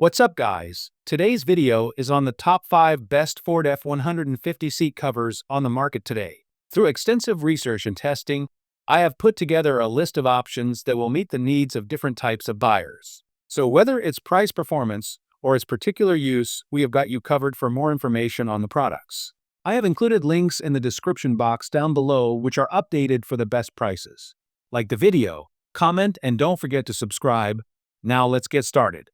What's up, guys? Today's video is on the top 5 best Ford F-150 seat covers on the market today. Through extensive research and testing, I have put together a list of options that will meet the needs of different types of buyers. So whether it's price performance or its particular use, we have got you covered. For more information on the products, I have included links in the description box down below which are updated for the best prices. Like the video, comment, and don't forget to subscribe. Now let's get started.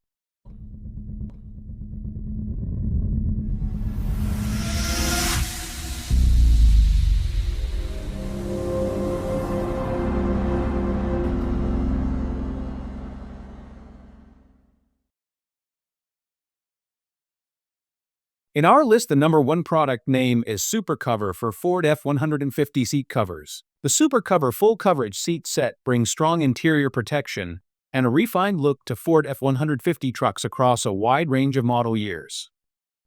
In our list, the number 1 product name is Super Cover for Ford F-150 seat covers. The Super Cover full coverage seat set brings strong interior protection and a refined look to Ford F-150 trucks across a wide range of model years.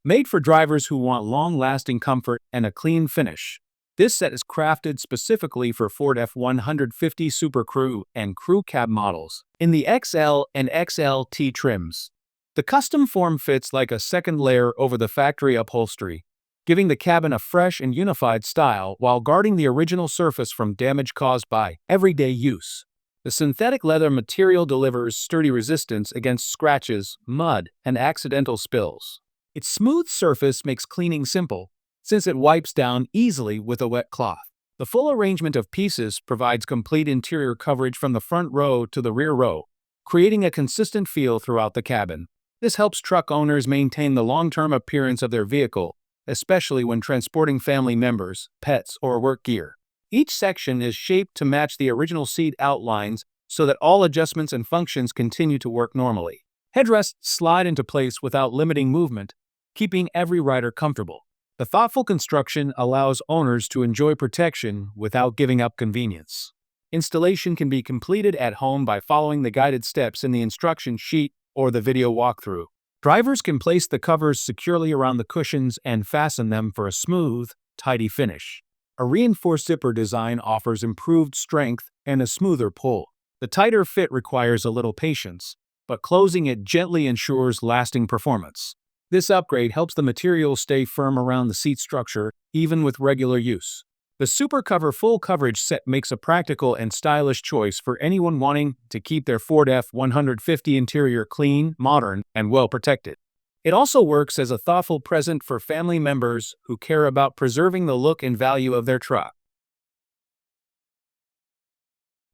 Made for drivers who want long-lasting comfort and a clean finish, this set is crafted specifically for Ford F-150 Super Crew and Crew Cab models in the XL and XLT trims. The custom form fits like a second layer over the factory upholstery, giving the cabin a fresh and unified style while guarding the original surface from damage caused by everyday use. The synthetic leather material delivers sturdy resistance against scratches, mud, and accidental spills. Its smooth surface makes cleaning simple, since it wipes down easily with a wet cloth. The full arrangement of pieces provides complete interior coverage from the front row to the rear row, creating a consistent feel throughout the cabin. This helps truck owners maintain the long-term appearance of their vehicle, especially when transporting family members, pets, or work gear. Each section is shaped to match the original seat outlines so that all adjustments and functions continue to work normally. Headrests slide into place without limiting movement, keeping every rider comfortable. The thoughtful construction allows owners to enjoy protection without giving up convenience. Installation can be completed at home by following the guided steps in the instruction sheet or the video walkthrough. Drivers can place the covers securely around the cushions and fasten them for a smooth, tidy finish. A reinforced zipper design offers improved strength and a smoother pull. The tighter fit requires a little patience, but closing it gently ensures lasting performance. This upgrade helps the material stay firm around the seat structure, even with regular use. The Super Cover full coverage set makes a practical and stylish choice for anyone wanting to keep their Ford F-150 interior clean, modern, and well protected. It also works as a thoughtful present for family members who care about preserving the look and value of their truck.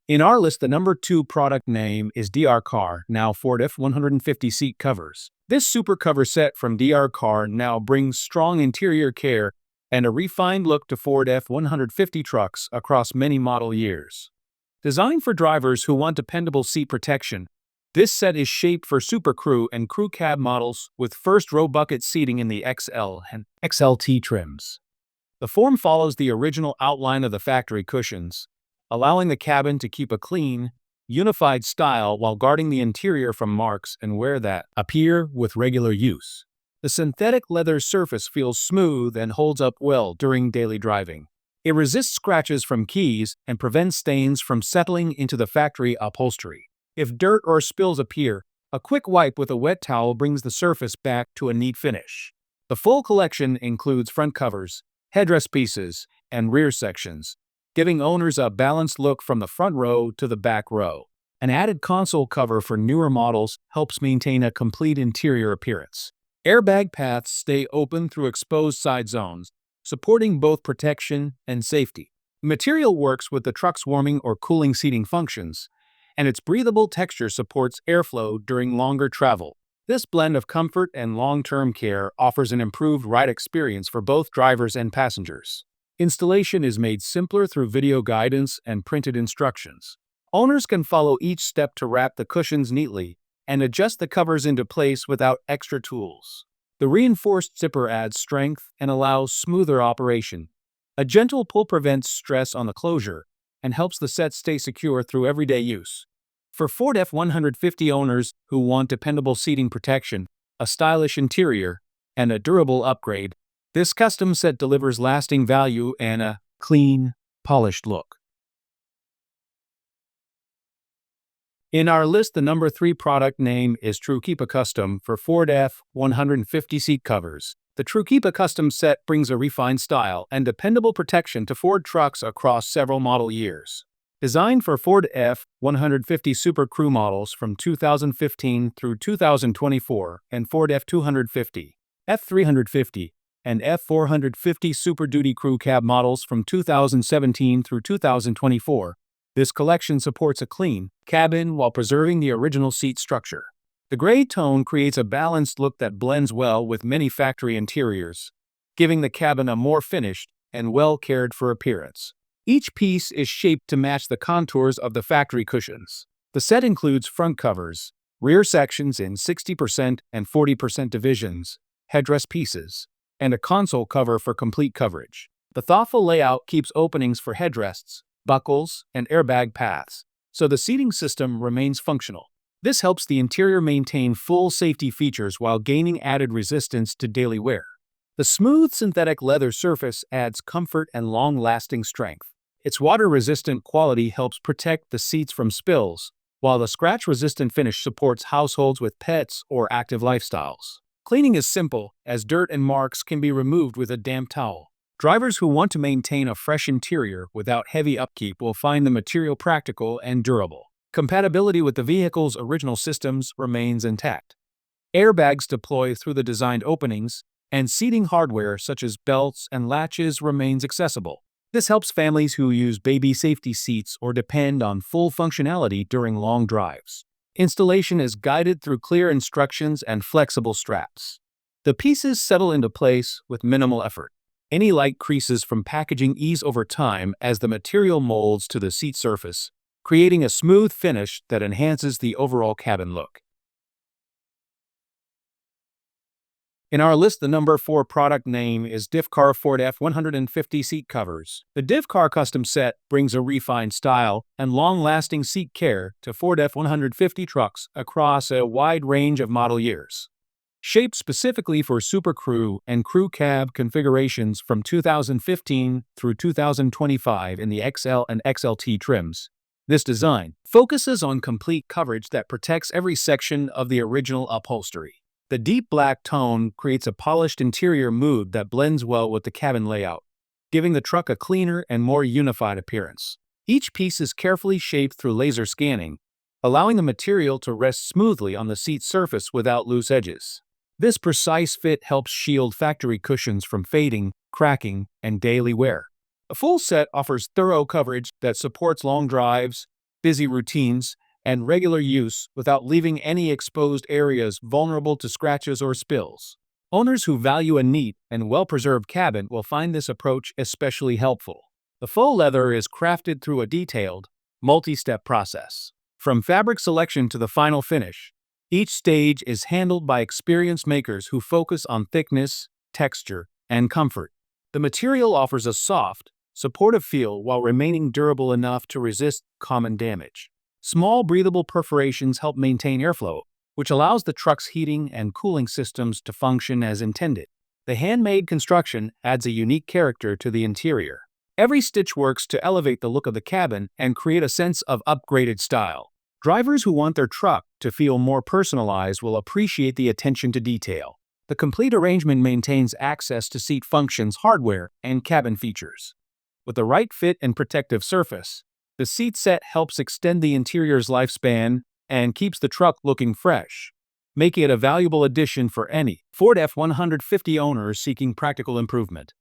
In our list, the number 2 product name is DR Car, now Ford F-150 seat covers. This Super Cover set from DR Car now brings strong interior care and a refined look to Ford F-150 trucks across many model years. Designed for drivers who want dependable seat protection, this set is shaped for Super Crew and Crew Cab models with first-row bucket seating in the XL and XLT trims. The form follows the original outline of the factory cushions, allowing the cabin to keep a clean, unified style while guarding the interior from marks and wear that appear with regular use. The synthetic leather surface feels smooth and holds up well during daily driving. It resists scratches from keys and prevents stains from settling into the factory upholstery. If dirt or spills appear, a quick wipe with a wet towel brings the surface back to a neat finish. The full collection includes front covers, headrest pieces, and rear sections, giving owners a balanced look from the front row to the back row. An added console cover for newer models helps maintain a complete interior appearance. Airbag paths stay open through exposed side zones, supporting both protection and safety. The material works with the truck's warming or cooling seating functions, and its breathable texture supports airflow during longer travel. This blend of comfort and long-term care offers an improved ride experience for both drivers and passengers. Installation is made simpler through video guidance and printed instructions. Owners can follow each step to wrap the cushions neatly and adjust the covers into place without extra tools. The reinforced zipper adds strength and allows smoother operation. A gentle pull prevents stress on the closure and helps the set stay secure through everyday use. For Ford F-150 owners who want dependable seating protection, a stylish interior, and a durable upgrade, this custom set delivers lasting value and a clean, polished look. In our list, the number 3 product name is TrueKeep Custom for Ford F-150 seat covers. The TrueKeep Custom set brings a refined style and dependable protection to Ford trucks across several model years. Designed for Ford F-150 Super Crew models from 2015 through 2024 and Ford F-250, F-350, and F-450 Super Duty Crew Cab models from 2017 through 2024, this collection supports a clean cabin while preserving the original seat structure. The gray tone creates a balanced look that blends well with many factory interiors, giving the cabin a more finished and well-cared-for appearance. Each piece is shaped to match the contours of the factory cushions. The set includes front covers, rear sections in 60% and 40% divisions, headrest pieces, and a console cover for complete coverage. The thoughtful layout keeps openings for headrests, buckles, and airbag paths, so the seating system remains functional. This helps the interior maintain full safety features while gaining added resistance to daily wear. The smooth synthetic leather surface adds comfort and long-lasting strength. Its water-resistant quality helps protect the seats from spills, while the scratch-resistant finish supports households with pets or active lifestyles. Cleaning is simple, as dirt and marks can be removed with a damp towel. Drivers who want to maintain a fresh interior without heavy upkeep will find the material practical and durable. Compatibility with the vehicle's original systems remains intact. Airbags deploy through the designed openings, and seating hardware such as belts and latches remains accessible. This helps families who use baby safety seats or depend on full functionality during long drives. Installation is guided through clear instructions and flexible straps. The pieces settle into place with minimal effort. Any light creases from packaging ease over time as the material molds to the seat surface, creating a smooth finish that enhances the overall cabin look. In our list, the number 4 product name is DivCar Ford F-150 seat covers. The DivCar custom set brings a refined style and long-lasting seat care to Ford F-150 trucks across a wide range of model years. Shaped specifically for Super Crew and Crew Cab configurations from 2015 through 2025 in the XL and XLT trims, this design focuses on complete coverage that protects every section of the original upholstery. The deep black tone creates a polished interior mood that blends well with the cabin layout, giving the truck a cleaner and more unified appearance. Each piece is carefully shaped through laser scanning, allowing the material to rest smoothly on the seat surface without loose edges. This precise fit helps shield factory cushions from fading, cracking, and daily wear. A full set offers thorough coverage that supports long drives, busy routines, and regular use without leaving any exposed areas vulnerable to scratches or spills. Owners who value a neat and well-preserved cabin will find this approach especially helpful. The faux leather is crafted through a detailed, multi-step process. From fabric selection to the final finish, each stage is handled by experienced makers who focus on thickness, texture, and comfort. The material offers a soft, supportive feel while remaining durable enough to resist common damage. Small breathable perforations help maintain airflow, which allows the truck's heating and cooling systems to function as intended. The handmade construction adds a unique character to the interior. Every stitch works to elevate the look of the cabin and create a sense of upgraded style. Drivers who want their truck to feel more personalized will appreciate the attention to detail. The complete arrangement maintains access to seat functions, hardware, and cabin features. With the right fit and protective surface, the seat set helps extend the interior's lifespan and keeps the truck looking fresh, making it a valuable addition for any Ford F-150 owners seeking practical improvement.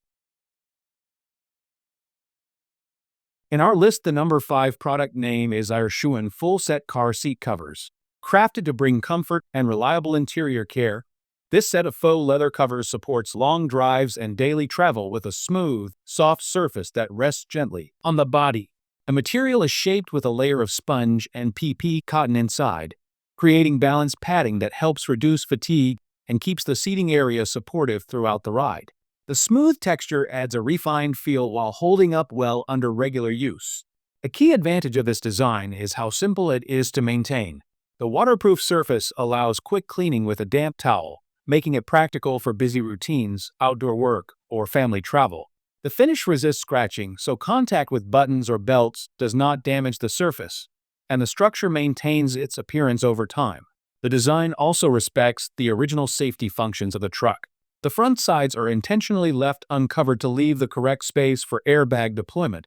In our list, the number 5 product name is Airschuhen Full Set Car Seat Covers. Crafted to bring comfort and reliable interior care, this set of faux leather covers supports long drives and daily travel with a smooth, soft surface that rests gently on the body. The material is shaped with a layer of sponge and PP cotton inside, creating balanced padding that helps reduce fatigue and keeps the seating area supportive throughout the ride. The smooth texture adds a refined feel while holding up well under regular use. A key advantage of this design is how simple it is to maintain. The waterproof surface allows quick cleaning with a damp towel, making it practical for busy routines, outdoor work, or family travel. The finish resists scratching, so contact with buttons or belts does not damage the surface, and the structure maintains its appearance over time. The design also respects the original safety functions of the truck. The front sides are intentionally left uncovered to leave the correct space for airbag deployment,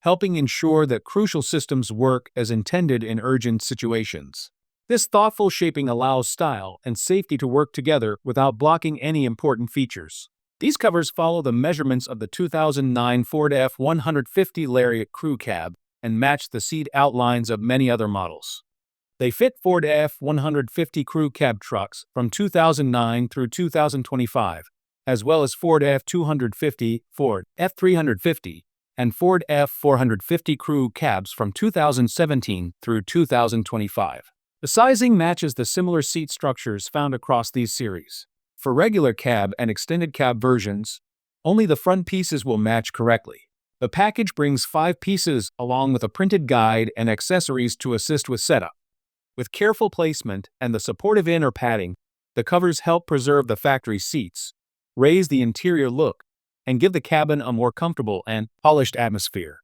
helping ensure that crucial systems work as intended in urgent situations. This thoughtful shaping allows style and safety to work together without blocking any important features. These covers follow the measurements of the 2009 Ford F-150 Lariat crew cab and match the seat outlines of many other models. They fit Ford F-150 crew cab trucks from 2009 through 2025, as well as Ford F-250, Ford F-350, and Ford F-450 crew cabs from 2017 through 2025. The sizing matches the similar seat structures found across these series. For regular cab and extended cab versions, only the front pieces will match correctly. The package brings 5 pieces along with a printed guide and accessories to assist with setup. With careful placement and the supportive inner padding, the covers help preserve the factory seats, raise the interior look, and give the cabin a more comfortable and polished atmosphere.